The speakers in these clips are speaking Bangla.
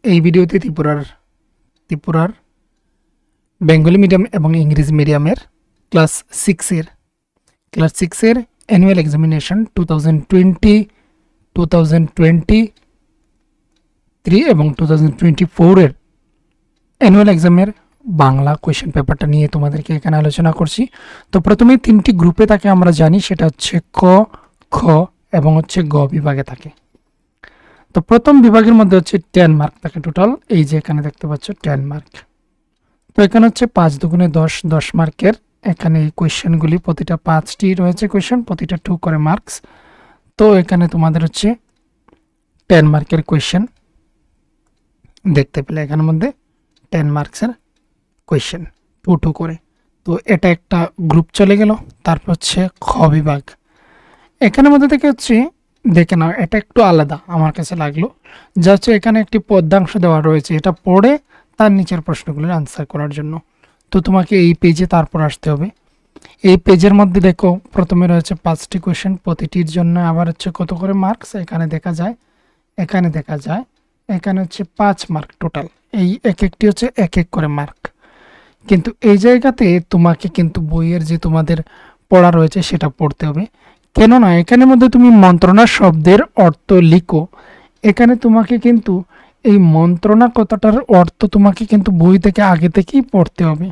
এই ভিডিওতে ত্রিপুরার বেঙ্গলি মিডিয়াম এবং ইংরেজি মিডিয়ামের ক্লাস 6 এর অ্যানুয়াল এক্সামিনেশন 2023 এবং 2024 এর অ্যানুয়াল এক্সামের বাংলা কোয়েশ্চেন পেপারটা নিয়ে তোমাদেরকে এখানে আলোচনা করছি। তো প্রথমে তিনটি গ্রুপে থাকে আমরা জানি, সেটা হচ্ছে ক, খ এবং হচ্ছে গ বিভাগে থাকে। তো প্রথম বিভাগের মধ্যে হচ্ছে 10 মার্ক থাকে টোটাল, এই যে এখানে দেখতে পাচ্ছ 10 মার্ক। তো এখানে হচ্ছে 5 দুগুণে 10 মার্কের এখানে এই কোয়েশ্চেনগুলি, প্রতিটা 5টি রয়েছে কোয়েশ্চেন, প্রতিটা 2 করে মার্কস। তো এখানে তোমাদের হচ্ছে 10 মার্কের কোয়েশ্চেন দেখতে পেলে, এখানের মধ্যে 10 মার্কসের কোয়েশ্চেন 2 করে। তো এটা একটা গ্রুপ চলে গেল। তারপর হচ্ছে খ বিভাগ, এখানের মধ্যে থেকে হচ্ছে দেখে নাও, এটা একটু আলাদা আমার কাছে লাগলো। যা হচ্ছে এখানে একটি পদ্যাংশ দেওয়া রয়েছে, এটা পড়ে তার নিচের প্রশ্নগুলোর আনসার করার জন্য। তো তোমাকে এই পেজে তারপর আসতে হবে। এই পেজের মধ্যে দেখো প্রথমে রয়েছে 5টি কোয়েশ্চেন, প্রতিটির জন্য আবার হচ্ছে কত করে মার্কস এখানে দেখা যায়। এখানে হচ্ছে 5 মার্ক টোটাল, এই এক একটি হচ্ছে এক করে মার্ক। কিন্তু এই জায়গাতে তোমাকে কিন্তু বইয়ের যে তোমাদের পড়া রয়েছে সেটা পড়তে হবে, কেননা এখানের মধ্যে তুমি মন্ত্রণা শব্দের অর্থ লিখো। এখানে তোমাকে কিন্তু এই মন্ত্রণা কথাটার অর্থ তোমাকে কিন্তু বই থেকে আগে থেকেই পড়তে হবে।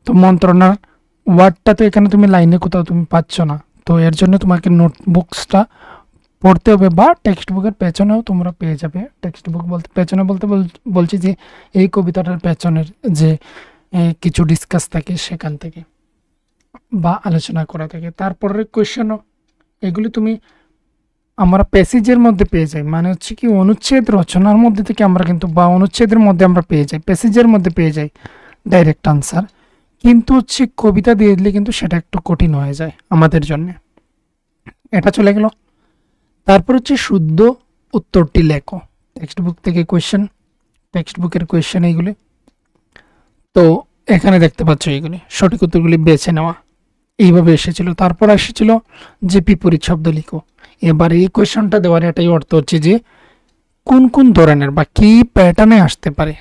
তো মন্ত্রণার ওয়ার্ডটা তো এখানে তুমি লাইনে কোথাও তুমি পাচ্ছ না, তো এর জন্য তোমাকে নোটবুকসটা পড়তে হবে, বা টেক্সট বুকের পেছনেও তোমরা পেয়ে যাবে। টেক্সট বুক বলতে পেছনে বলছি যে এই কবিতাটার পেছনের যে কিছু ডিসকাস থাকে সেখান থেকে বা আলোচনা করা থাকে। তারপরের কোয়েশ্চেনও এগুলি তুমি আমরা প্যাসেজের মধ্যে পেয়ে যাই, মানে হচ্ছে কি অনুচ্ছেদ রচনার মধ্যে থেকে আমরা কিন্তু, বা অনুচ্ছেদের মধ্যে আমরা পেয়ে যাই, প্যাসেজের মধ্যে পেয়ে যাই ডাইরেক্ট আনসার। কিন্তু হচ্ছে কবিতা দিয়ে দিলে কিন্তু সেটা একটু কঠিন হয়ে যায় আমাদের জন্য। এটা চলে গেল। তারপর হচ্ছে শুদ্ধ উত্তরটি লেখো, টেক্সট বুক থেকে কোয়েশ্চেন, টেক্সট বুকের কোয়েশ্চেন এইগুলি। তো এখানে দেখতে পাচ্ছ এইগুলি সঠিক উত্তরগুলি বেছে নেওয়া, এইভাবে এসেছিল। তারপর এসেছিল যে বিপরীত শব্দ লিখো। এবার এই কোয়েশ্চনটা দেওয়ার এটাই অর্থ হচ্ছে যে কোন কোন ধরনের বা কি প্যাটার্নে আসতে পারে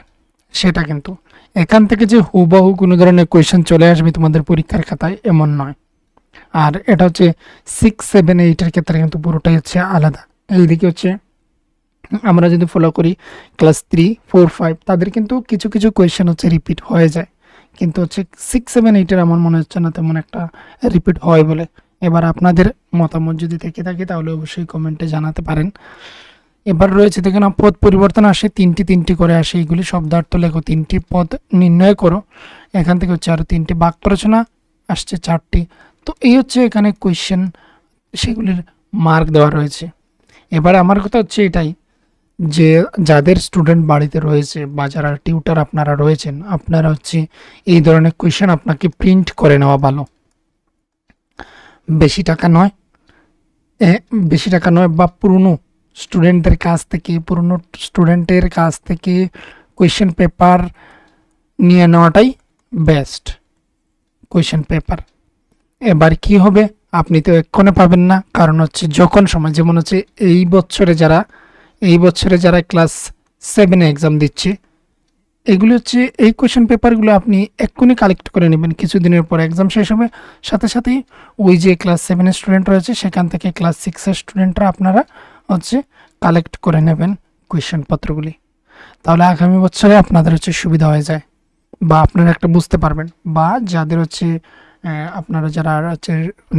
সেটা, কিন্তু এখান থেকে যে হুবহু কোনো ধরনের কোয়েশ্চেন চলে আসবে তোমাদের পরীক্ষার খাতায় এমন নয়। আর এটা হচ্ছে 6, 7, 8 ক্ষেত্রে কিন্তু পুরোটাই হচ্ছে আলাদা। এইদিকে হচ্ছে আমরা যদি ফলো করি ক্লাস 3, 4, 5 তাদের কিন্তু কিছু কিছু কোয়েশ্চেন হচ্ছে রিপিট হয়ে যায়, কিন্তু হচ্ছে 6, 7, 8 আমার মনে হচ্ছে না তেমন একটা রিপিট হয় বলে। এবার আপনাদের মতামত যদি থেকে থাকে তাহলে অবশ্যই কমেন্টে জানাতে পারেন। এবার রয়েছে দেখেন পদ পরিবর্তন আসে, তিনটি করে আসে, এইগুলি শব্দার্থ লেখো, 3টি পদ নির্ণয় করো। এখান থেকে হচ্ছে আরও 3টি বাক্য রচনা আসছে 4টি। তো এই হচ্ছে এখানে কোয়েশ্চেন, সেগুলির মার্ক দেওয়া রয়েছে। এবার আমার কথা হচ্ছে এটাই যে যাদের স্টুডেন্ট বাড়িতে রয়েছে বা যারা টিউটার আপনারা রয়েছেন, আপনারা হচ্ছে এই ধরনের কোয়েশ্চেন আপনাকে প্রিন্ট করে নেওয়া ভালো। বেশি টাকা নয় বা পুরনো স্টুডেন্টের কাছ থেকে কোয়েশ্চেন পেপার নিয়ে নেওয়াটাই বেস্ট কোয়েশ্চেন পেপার। এবার কি হবে, আপনি তো এক্ষণে পাবেন না, কারণ হচ্ছে যখন সময়, যেমন হচ্ছে এই বছরে যারা ক্লাস 7 এক্সাম দিচ্ছে, এগুলি হচ্ছে এই কোয়েশ্চেন পেপারগুলো আপনি এক্ষুনি কালেক্ট করে নেবেন। কিছুদিনের পর এক্সাম শেষ হবে, সাথে সাথেই ওই যে ক্লাস 7 স্টুডেন্ট রয়েছে সেখান থেকে ক্লাস 6 স্টুডেন্টরা আপনারা হচ্ছে কালেক্ট করে নেবেন কোয়েশ্চেন পত্রগুলি। তাহলে আগামী বছরে আপনাদের হচ্ছে সুবিধা হয়ে যায়, বা আপনারা একটা বুঝতে পারবেন। বা যাদের হচ্ছে আপনারা যারা হচ্ছে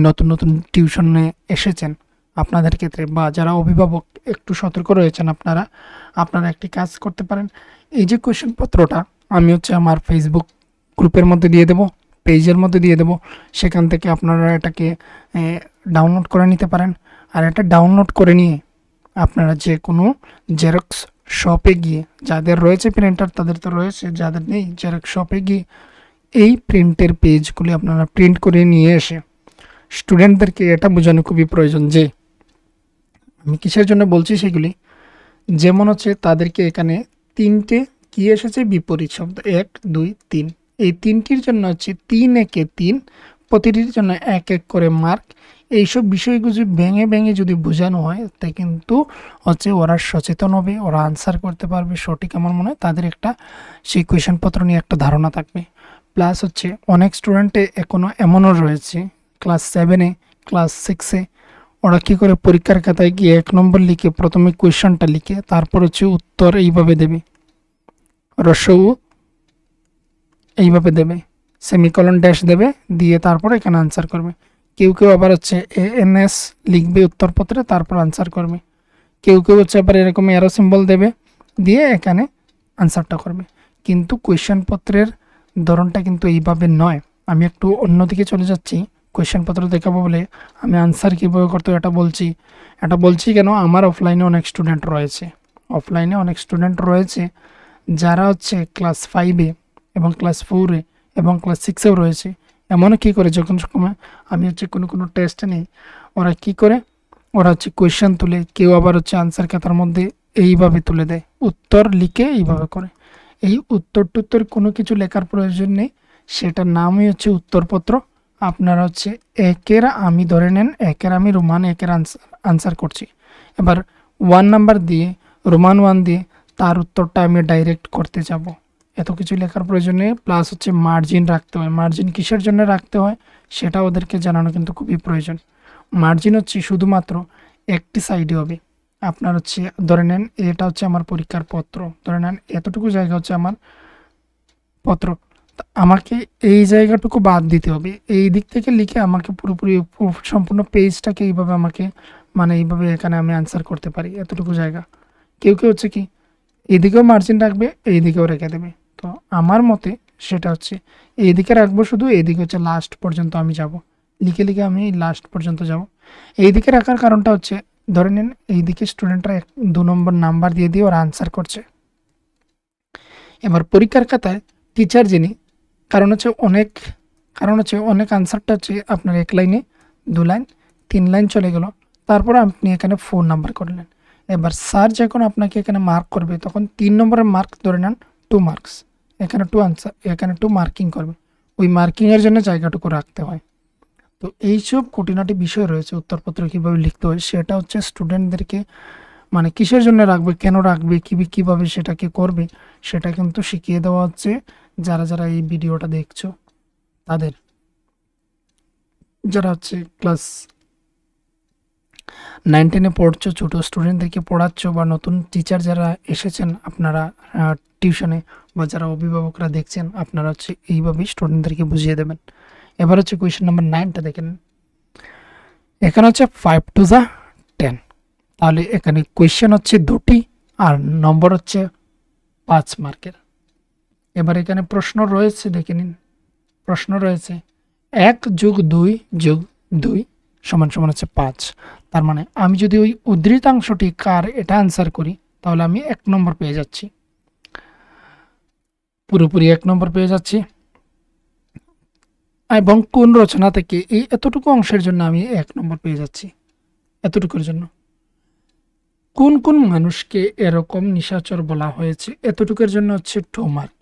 নতুন টিউশনে এসেছেন আপনাদের ক্ষেত্রে, বা যারা অভিভাবক একটু সতর্ক রয়েছেন, আপনারা একটি কাজ করতে পারেন। এই যে কোয়েশ্চেন পত্রটা আমি হচ্ছে আমার ফেসবুক গ্রুপের মধ্যে দিয়ে দেবো, পেজের মধ্যে দিয়ে দেবো, সেখান থেকে আপনারা এটাকে ডাউনলোড করে নিতে পারেন। আর এটা ডাউনলোড করে নিয়ে আপনারা যে কোনো জেরক্স শপে গিয়ে, যাদের রয়েছে প্রিন্টার তাদের তো রয়েছে, যাদের নেই জেরক্স শপে গিয়ে এই প্রিন্টের পেজগুলি আপনারা প্রিন্ট করে নিয়ে এসে স্টুডেন্টদেরকে এটা বোঝানো খুবই প্রয়োজন যে আমি কিসের জন্য বলছি সেগুলি। যেমন হচ্ছে তাদেরকে এখানে 3টে কি এসেছে বিপরীত শব্দ, 1, 2, 3, এই 3টির জন্য হচ্ছে 3 একে 3, প্রতিটির জন্য 1 করে মার্ক। এইসব বিষয়গুলো যদি ভেঙে ভেঙে যদি বোঝানো হয়, তাই কিন্তু হচ্ছে ওরা সচেতন হবে, ওরা আনসার করতে পারবে সঠিক। আমার মনে হয় তাদের একটা সেই কোয়েশ্চেনপত্র নিয়ে একটা ধারণা থাকবে। প্লাস হচ্ছে অনেক স্টুডেন্টে এখনও এমনও রয়েছে ক্লাস 7-এ, ক্লাস 6-এ, ওরা কী করে পরীক্ষার খাতায় গিয়ে 1 নম্বর লিখে প্রথমে কোয়েশ্চনটা লিখে তারপর হচ্ছে উত্তর এইভাবে দেবে, রসউ এইভাবে দেবে, সেমিকলন ড্যাশ দেবে, দিয়ে তারপর এখানে আনসার করবে। কেউ কেউ আবার হচ্ছে ANS লিখবে উত্তরপত্রে, তারপর আনসার করবে। কেউ কেউ হচ্ছে আবার এরকম অ্যারো সিম্বল দেবে, দিয়ে এখানে আনসারটা করবে। কিন্তু কোয়েশ্চেনপত্রের ধরনটা কিন্তু এইভাবে নয়। আমি একটু অন্যদিকে চলে যাচ্ছি, কোয়েশ্চেনপত্র দেখাবো বলে আমি আনসার কীভাবে করতে হবে এটা বলছি কেন, আমার অফলাইনে অনেক স্টুডেন্ট রয়েছে যারা হচ্ছে ক্লাস 5-এ এবং ক্লাস 4-এ এবং ক্লাস 6-এও রয়েছে। এমনও কী করে যখন সময় আমি হচ্ছে কোনো টেস্টে নেই, ওরা কী করে, ওরা হচ্ছে কোয়েশ্চেন তুলে, কেউ আবার হচ্ছে আনসার খাতার মধ্যে এইভাবে তুলে দেয়, উত্তর লিখে এইভাবে করে। এই উত্তর কোনো কিছু লেখার প্রয়োজন নেই, সেটার নামই হচ্ছে উত্তরপত্র। আপনারা হচ্ছে আমি ধরে নেন আমি রোমান 1-এর আনসার করছি, এবার 1 নাম্বার দিয়ে রোমান 1 দিয়ে তার উত্তরটা আমি ডাইরেক্ট করতে যাব, এত কিছু লেখার প্রয়োজন নেই। প্লাস হচ্ছে মার্জিন রাখতে হয়, মার্জিন কিসের জন্য রাখতে হয় সেটা ওদেরকে জানানো কিন্তু খুবই প্রয়োজন। মার্জিন হচ্ছে শুধুমাত্র একটি সাইডে হবে। আপনার হচ্ছে ধরে নেন এটা হচ্ছে আমার পরীক্ষার পত্র, ধরে নেন এতটুকু জায়গা হচ্ছে আমার পত্র, আমাকে এই জায়গাটুকু বাদ দিতে হবে, এই দিক থেকে লিখে আমাকে পুরোপুরি সম্পূর্ণ পেজটাকে এইভাবে আমাকে এইভাবে এখানে আমি আনসার করতে পারি, এতটুকু জায়গা। কেউ হচ্ছে কি এদিকেও মার্জিন রাখবে, এইদিকেও রেখে দেবে। তো আমার মতে সেটা হচ্ছে এইদিকে রাখবো, শুধু এইদিকে হচ্ছে লাস্ট পর্যন্ত আমি যাব, লিখে আমি লাস্ট পর্যন্ত যাব। এইদিকে রাখার কারণটা হচ্ছে ধরে নিন এইদিকে স্টুডেন্টরা 2 নম্বর নাম্বার দিয়ে ওরা আনসার করছে। এবার পরীক্ষার খাতায় টিচার যিনি, কারণ হচ্ছে অনেক আনসারটা হচ্ছে আপনার 1 লাইনে 2 লাইন 3 লাইন চলে গেল, তারপর আপনি এখানে 4 নাম্বার করলেন। এবার স্যার যখন আপনাকে এখানে মার্ক করবে তখন 3 নম্বরের মার্ক ধরে নেন 2 মার্কস, এখানে 2 আনসার, এখানে 2 মার্কিং করবে, ওই মার্কিংয়ের জন্য জায়গাটুকু রাখতে হয়। তো এইসব খুঁটিনাটি বিষয় রয়েছে উত্তরপত্র কীভাবে লিখতে হয়, সেটা হচ্ছে স্টুডেন্টদেরকে কিসের জন্য রাখবে, কেন রাখবে, কীভাবে সেটাকে করবে, সেটা কিন্তু শিখিয়ে দেওয়া হচ্ছে যারা এই ভিডিওটা দেখছো তাদের, যারা হচ্ছে ক্লাস 9-10-এ পড়ছো, ছোটো স্টুডেন্টদেরকে পড়াচ্ছ, বা নতুন টিচার যারা এসেছেন আপনারা টিউশনে, বা যারা অভিভাবকরা দেখছেন, আপনারা হচ্ছে এইভাবেই স্টুডেন্টদেরকে বুঝিয়ে দেবেন। এবার হচ্ছে কোয়েশ্চেন নাম্বার 9টা দেখেন, এখানে হচ্ছে 5 to the 10, তাহলে এখানে কোয়েশ্চেন হচ্ছে 2টি আর নম্বর হচ্ছে 5 মার্কের। এবার এখানে প্রশ্ন রয়েছে, দেখে নিন, প্রশ্ন রয়েছে 1 + 2 + 2 = হচ্ছে 5। তার মানে আমি যদি ওই উদ্ধৃতাংশটি কার এটা আনসার করি তাহলে আমি 1 নম্বর পেয়ে যাচ্ছি, পুরোপুরি 1 নম্বর পেয়ে যাচ্ছি। এবং কোন রচনা থেকে এই এতটুকু অংশের জন্য আমি 1 নম্বর পেয়ে যাচ্ছি, এতটুকুর জন্য। কোন মানুষকে এরকম নিশাচর বলা হয়েছে, এতটুকুর জন্য হচ্ছে 2 মার্ক।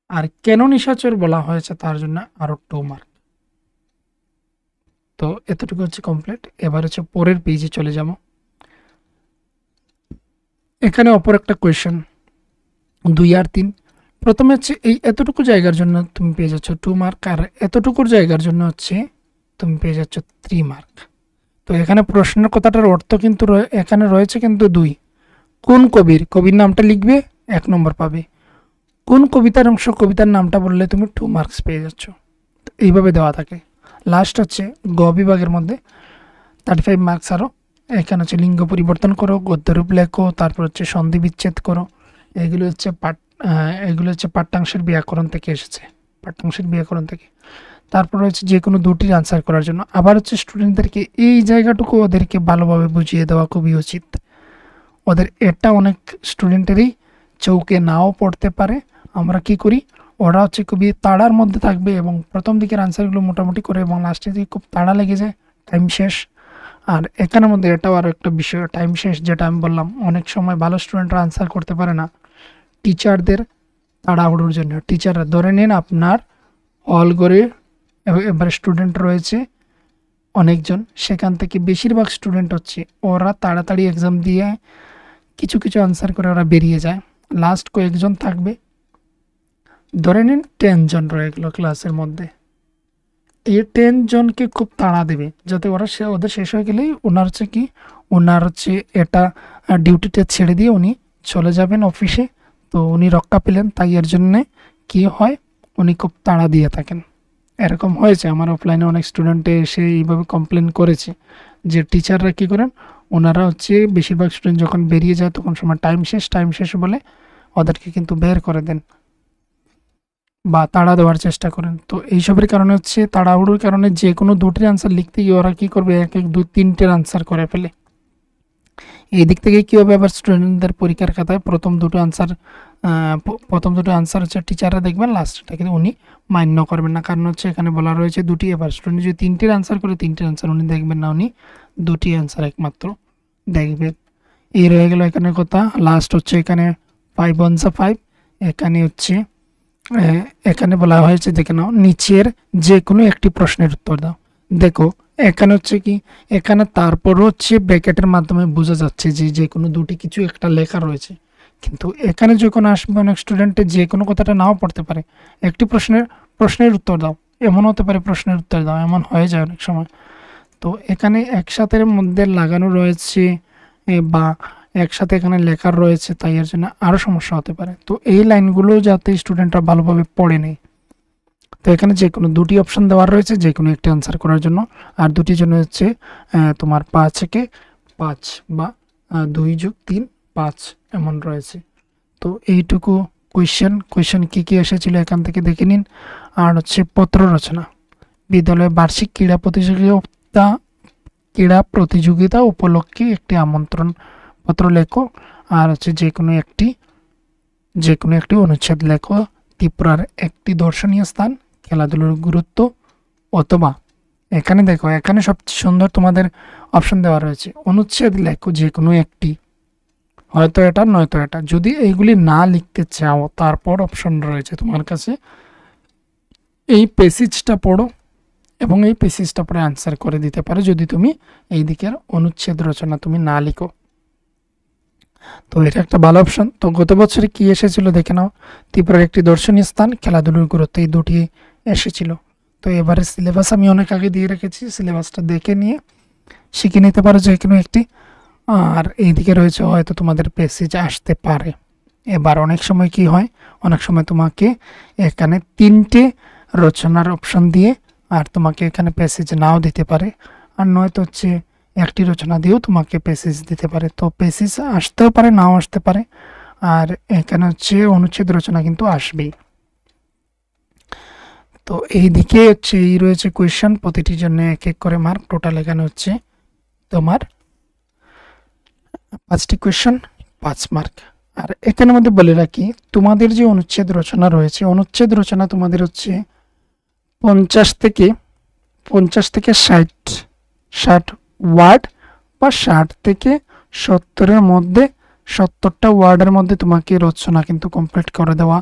আর কেন নিশাচর বলা হয়েছে তার জন্য আরও 2 মার্ক। তো এতটুকু হচ্ছে কমপ্লিট। এবার হচ্ছে পরের পেজে চলে যাব। এখানে অপর একটা কোয়েশ্চেন 2 আর 3, প্রথমে হচ্ছে এই এতটুকু জায়গার জন্য তুমি পেয়ে যাচ্ছ 2 মার্ক, আর এতটুকুর জায়গার জন্য হচ্ছে তুমি পেয়ে যাচ্ছ 3 মার্ক। তো এখানে প্রশ্নের কথাটার অর্থ কিন্তু এখানে রয়েছে কিন্তু 2। কোন কবির নামটা লিখবে 1 নম্বর পাবে, কোন কবিতার অংশ কবিতার নামটা বললে তুমি 2 মার্কস পেয়ে যাচ্ছ। তো এইভাবে দেওয়া থাকে। লাস্ট হচ্ছে গ বিভাগের মধ্যে 35 মার্কস আরও। এখানে হচ্ছে লিঙ্গ পরিবর্তন করো, গদ্যরূপ লেখো, তারপর হচ্ছে সন্ধি বিচ্ছেদ করো। এগুলো হচ্ছে পাঠ্যাংশের ব্যাকরণ থেকে এসেছে, তারপর হচ্ছে যে কোনো 2টির আনসার করার জন্য। আবার হচ্ছে স্টুডেন্টদেরকে এই জায়গাটুকু ওদেরকে ভালোভাবে বুঝিয়ে দেওয়া খুবই উচিত। ওদের এটা অনেক স্টুডেন্টেরই চৌকে নাও পড়তে পারে। আমরা কি করি, ওরা হচ্ছে খুবই তাড়ার মধ্যে থাকবে এবং প্রথম দিকের আনসারগুলো মোটামুটি করে এবং লাস্টে দিকে খুব তাড়া লেগে যায়, টাইম শেষ। আর এখানের মধ্যে এটাও আরও একটা বিষয়, টাইম শেষ, যেটা আমি বললাম অনেক সময় ভালো স্টুডেন্টরা আনসার করতে পারে না টিচারদের তাড়াহুড়োর জন্য। টিচাররা ধরে নিন আপনার হল ঘরে এবার স্টুডেন্ট রয়েছে অনেকজন, সেখান থেকে বেশিরভাগ স্টুডেন্ট হচ্ছে ওরা তাড়াতাড়ি এক্সাম দিয়ে কিছু কিছু আনসার করে ওরা বেরিয়ে যায়। লাস্ট কয়েকজন থাকবে, ধরে নিন 10 জন রয়ে গেল ক্লাসের মধ্যে। এই 10 জনকে খুব তাড়া দেবে যাতে ওরা ওদের শেষ হয়ে গেলেই ওনার হচ্ছে এটা ডিউটিটা ছেড়ে দিয়ে উনি চলে যাবেন অফিসে। তো উনি রক্ষা পেলেন, তাই এর জন্যে কি হয়, উনি খুব তাড়া দিয়ে থাকেন। এরকম হয়েছে আমার অফলাইনে অনেক স্টুডেন্টে এসে এইভাবে কমপ্লেন করেছে যে টিচাররা কী করেন, ওনারা হচ্ছে বেশিরভাগ স্টুডেন্ট যখন বেরিয়ে যায় তখন সময় টাইম শেষ বলে ওদেরকে কিন্তু বের করে দেন বা তাড়া দেওয়ার চেষ্টা করেন। তো এইসবের কারণে হচ্ছে তাড়াহুড়োর কারণে যে কোনো দুটির আনসার লিখতে গিয়ে ওরা কী করবে, এক এক দুই তিনটের আনসার করে ফেলে। এই দিক থেকে কী হবে, আবার স্টুডেন্টদের পরীক্ষার খাতায় প্রথম দুটো আনসার হচ্ছে টিচাররা দেখবেন, লাস্টটা কিন্তু উনি মান্য করবেন না। কারণ হচ্ছে এখানে বলা রয়েছে দুটি, এবার স্টুডেন্ট যদি তিনটের আনসার করে তিনটের আনসার উনি দেখবেন না, উনি দুটি আনসার একমাত্র দেখবেন। এই রয়ে গেল এখানে কথা। লাস্ট হচ্ছে এখানে 5 1 5। এখানে হচ্ছে এখানে বলা হয়েছে, দেখে নাও, নিচের যে কোনো একটি প্রশ্নের উত্তর দাও। দেখো এখানে হচ্ছে কি, এখানে তারপর হচ্ছে ব্র্যাকেটের মাধ্যমে বোঝা যাচ্ছে যে যে কোনো দুটি কিছু একটা লেখা রয়েছে, কিন্তু এখানে যখন আসবে অনেক স্টুডেন্টের যে কোনো কথাটা নাও পড়তে পারে। একটি প্রশ্নের উত্তর দাও এমন হতে পারে, প্রশ্নের উত্তর দাও এমন হয়ে যায় অনেক সময়। তো এখানে একসাথের মধ্যে লাগানো রয়েছে বা একসাথে এখানে লেখা রয়েছে, তাই এর জন্য আরও সমস্যা হতে পারে। তো এই লাইনগুলো যাতে স্টুডেন্টরা ভালোভাবে পড়ে নেয়, তো এখানে যে কোনো দুটি অপশন দেওয়া রয়েছে যে কোনো একটি আনসার করার জন্য, আর দুটির জন্য হচ্ছে তোমার 5 থেকে 5 বা 2 যোগ 3 5 এমন রয়েছে। তো এইটুকু কোয়েশ্চেন কী কী এসেছিল এখান থেকে দেখে নিন। আর হচ্ছে পত্র রচনা, বিদ্যালয়ে বার্ষিক ক্রীড়া প্রতিযোগিতা উপলক্ষে একটি আমন্ত্রণ পত্র লেখো। আর হচ্ছে যে কোনো একটি অনুচ্ছেদ লেখো। ত্রিপুরার একটি দর্শনীয় স্থান, খেলাধুলার গুরুত্ব, অথবা এখানে দেখো, এখানে সবচেয়ে সুন্দর তোমাদের অপশন দেওয়া রয়েছে, অনুচ্ছেদ লেখো যে কোনো একটি, হয়তো এটা নয়তো এটা। যদি এইগুলি না লিখতে চাও তারপর অপশন রয়েছে তোমার কাছে, এই প্যাসেজটা পড়ো এবং এই প্যাসেজটা পড়ে আনসার করে দিতে পারো যদি তুমি এই দিকের অনুচ্ছেদ রচনা তুমি না লিখো। তো এটা একটা ভালো অপশন। তো গত বছরে কি এসেছিল দেখে নাও, ত্রিপুরার একটি দর্শনীয় স্থান, খেলাধুলার গুরুত্ব, এই দুটি এসেছিল। তো এবারে সিলেবাস আমি অনেক আগে দিয়ে রেখেছি, সিলেবাসটা দেখে নিয়ে শিখে নিতে পারো যে কোনো একটি। আর এইদিকে রয়েছে হয়তো তোমাদের প্যাসেজ আসতে পারে। এবার অনেক সময় কি হয়, অনেক সময় তোমাকে এখানে 3টে রচনার অপশন দিয়ে আর তোমাকে এখানে প্যাসেজ নাও দিতে পারে, আর নয়তো হচ্ছে একটি রচনা দিয়েও তোমাকে প্যাসেজ দিতে পারে। তো প্যাসেজ আসতেও পারে নাও আসতে পারে, আর এখানে হচ্ছে অনুচ্ছেদ রচনা কিন্তু আসবেই। তো এই দিকে হচ্ছে এই রয়েছে কোয়েশ্চেন, প্রতিটির জন্য এক এক করে মার্ক। টোটাল এখানে হচ্ছে তোমার 5টি কোয়েশ্চেন 5 মার্ক। আর এখানের মধ্যে বলে রাখি, তোমাদের যে অনুচ্ছেদ রচনা রয়েছে, অনুচ্ছেদ রচনা তোমাদের হচ্ছে 50 থেকে 60 ওয়ার্ড বা 60 থেকে 70-এর মধ্যে, 70টা ওয়ার্ডের মধ্যে তোমাকে রচনা কিন্তু কমপ্লিট করে দেওয়া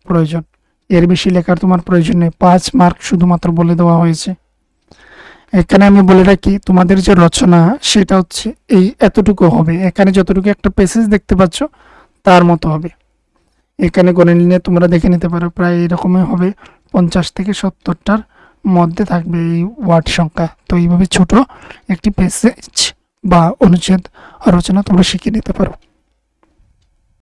প্রয়োজন। এর বেশি লেখার তোমার প্রয়োজন নেই, 5 মার্ক শুধুমাত্র বলে দেওয়া হয়েছে। এখানে আমি বলে রাখি, তোমাদের যে রচনা সেটা হচ্ছে এই এতটুকু হবে, এখানে যতটুকু একটা প্যাসেজ দেখতে পাচ্ছ তার মতো হবে। এখানে গণে নিলে তোমরা দেখে নিতে পারো প্রায় এরকমই হবে, 50 থেকে 70টার মধ্যে থাকবে এই ওয়ার্ড সংখ্যা। তো এইভাবে ছোট একটি প্যাসেজ বা অনুচ্ছেদ রচনা তোমরা শিখে নিতে পারো।